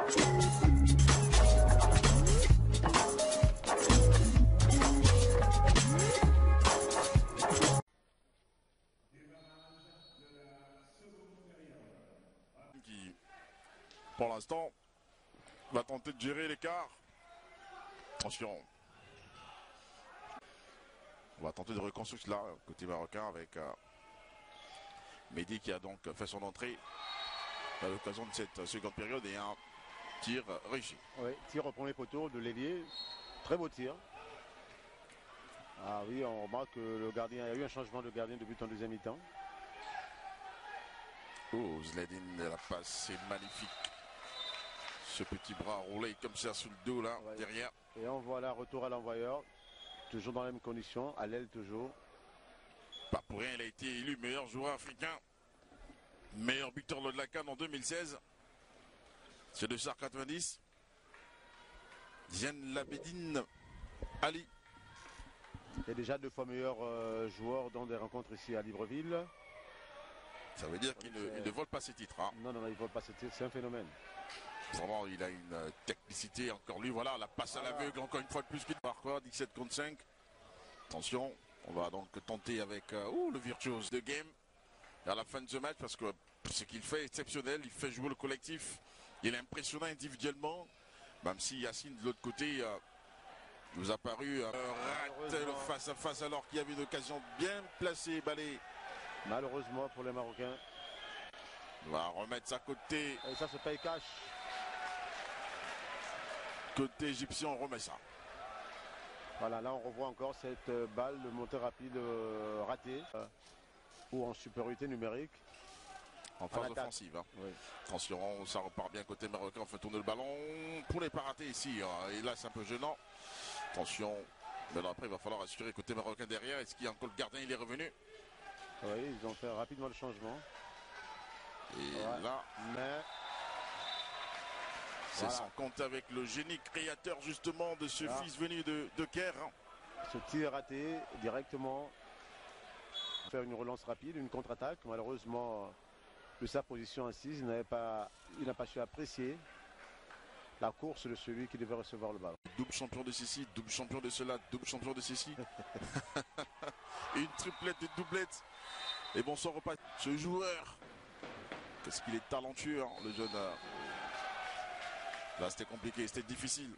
Qui, pour l'instant, va tenter de gérer l'écart. Attention. On va tenter de reconstruire cela côté marocain avec Mehdi qui a donc fait son entrée à l'occasion de cette seconde période et un tir réussi. Oui, tir au premier poteau de l'ailier. Très beau tir. Ah oui, on remarque que le gardien, il y a eu un changement de gardien de but en deuxième mi-temps. Oh, Zledin, la passe, c'est magnifique. Ce petit bras roulé comme ça sous le dos là, ouais. Derrière. Et on voit là, retour à l'envoyeur. Toujours dans les mêmes conditions, à l'aile toujours. Pas pour rien, il a été élu meilleur joueur africain. Meilleur buteur de la CAN en 2016. C'est de SAR 90. Diane Labedine Ali. Il est déjà 2 fois meilleur joueur dans des rencontres ici à Libreville. Ça veut dire qu'il ne vole pas ses titres. Hein. Non, il ne vole pas ses titres, c'est un phénomène. Vraiment, il a une technicité, encore lui, voilà, la passe à l'aveugle, encore une fois de plus qu'il par quoi, 17 contre 5. Attention, on va donc tenter avec le virtuose de game. Et à la fin de ce match, parce que ce qu'il fait est exceptionnel, il fait jouer le collectif. Il est impressionnant individuellement, même si Yacine de l'autre côté nous a paru rater le face-à-face alors qu'il y avait une occasion bien placée, balayée. Malheureusement pour les Marocains. On va remettre ça côté. Et ça se paye cash. Côté égyptien, on remet ça. Voilà, là on revoit encore cette balle de montée rapide ratée. Ou en supériorité numérique. En phase offensive. Hein. Oui. Attention, ça repart bien côté marocain. On fait tourner le ballon pour les pas rater ici. Hein. Et là, c'est un peu gênant. Attention. Mais là, après, il va falloir assurer côté marocain derrière. Est-ce qu'il y a encore le gardien? Il est revenu. Oui, ils ont fait rapidement le changement. Et là, c'est sans compte avec le génie créateur justement de ce fils venu de Caire. Ce tir raté directement. Faire une relance rapide, une contre-attaque. Malheureusement, de sa position assise, il n'a pas su apprécier la course de celui qui devait recevoir le ballon. Double champion de ceci, double champion de cela, double champion de ceci. Une triplette et doublette. Et bon sang repas. Ce joueur, qu'est-ce qu'il est talentueux, hein, le jeune. Là, c'était compliqué, c'était difficile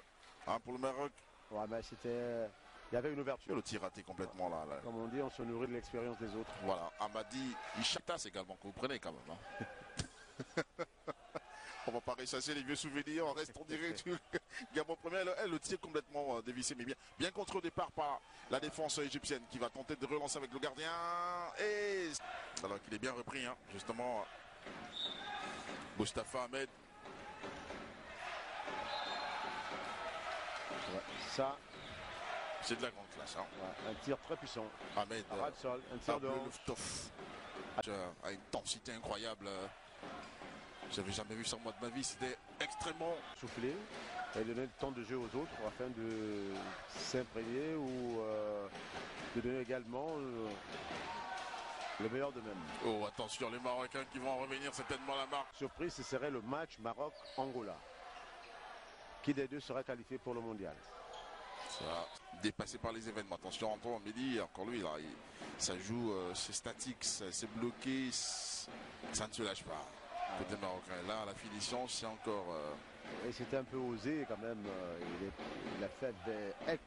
hein, pour le Maroc. Ouais, mais c'était... Il y avait une ouverture. Le tir raté complètement là. Comme on dit, on se nourrit de l'expérience des autres. Voilà, Amadi Ishatas également, que vous prenez quand même. Hein. On va pas ressasser les vieux souvenirs, on reste en direct. Gabon premier, le tir complètement dévissé, mais bien contre au départ par la défense égyptienne qui va tenter de relancer avec le gardien. Et alors qu'il est bien repris, hein, justement, Mostafa Ahmed. Ouais, ça... C'est de la grande classe. Hein. Ouais, un tir très puissant. Ahmed, sol, un tir de hanche. À une densité incroyable. J'avais jamais vu ça moi de ma vie. C'était extrêmement soufflé et donner le temps de jeu aux autres afin de s'imprégner ou de donner également le meilleur d'eux-mêmes. Oh, attention, les Marocains qui vont en revenir certainement la marque. Surprise, ce serait le match Maroc-Angola. Qui des deux sera qualifié pour le mondial? Ça, dépassé par les événements. Attention, Antoine Mehdi, encore lui, là, ça joue, c'est statique, c'est bloqué, ça ne se lâche pas. Côté marocain, là, la finition, c'est encore... Et c'était un peu osé quand même. Il a fait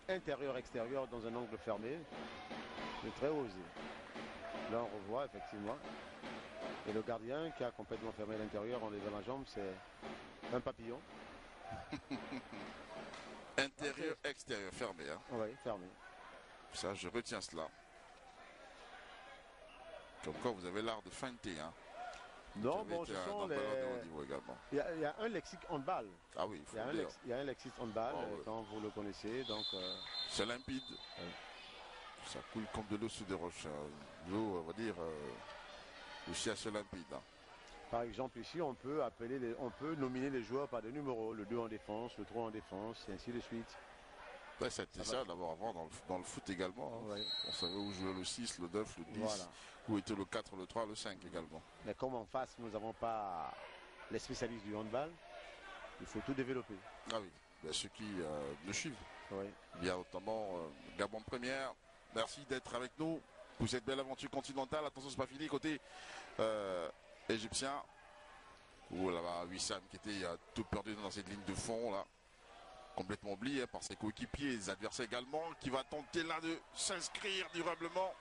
intérieur-extérieur dans un angle fermé. C'est très osé. Là, on revoit effectivement. Et le gardien qui a complètement fermé l'intérieur en levant la jambe, c'est un papillon. Intérieur, extérieur, fermé. Hein. Oui, fermé. Ça, je retiens cela. Comme quoi, vous avez l'art de feinter. Hein. Non, bon, ce sont les... Il y a un lexique handball. Ah oui, il y a un lexique handball, quand vous le connaissez. Donc, c'est limpide. Oui. Ça coule comme de l'eau sous des roches. L'eau, on va dire, aussi assez limpide. Hein. Par exemple, ici, on peut nominer les joueurs par des numéros. Le 2 en défense, le 3 en défense, et ainsi de suite. Ouais, c'était ça d'abord avant dans le foot également. Hein. Ouais. On savait où jouait le 6, le 9, le 10, voilà. Où était le 4, le 3, le 5 également. Mais comme en face, nous n'avons pas les spécialistes du handball, Il faut tout développer. Ah oui, ben, ceux qui nous suivent. Oui. Bien notamment Gabon Première. Merci d'être avec nous pour cette belle aventure continentale. Attention, c'est pas fini côté égyptien. Ouh là-bas, Wissam qui était tout perdu dans cette ligne de fond là. Complètement oublié par ses coéquipiers, les adversaires également, qui va tenter là de s'inscrire durablement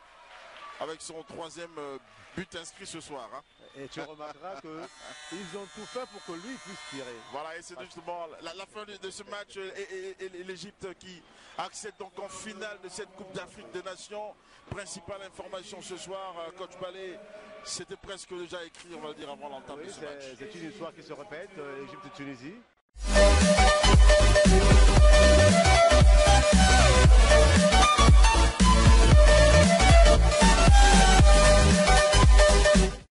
avec son 3e but inscrit ce soir. Hein. Et tu remarqueras qu'ils ont tout fait pour que lui puisse tirer. Voilà, et c'est justement la fin de ce match et l'Égypte qui accède donc en finale de cette Coupe d'Afrique des Nations. Principale information ce soir, coach Ballet, c'était presque déjà écrit, on va le dire, avant l'entame de ce match. C'est une histoire qui se répète, Égypte-Tunisie.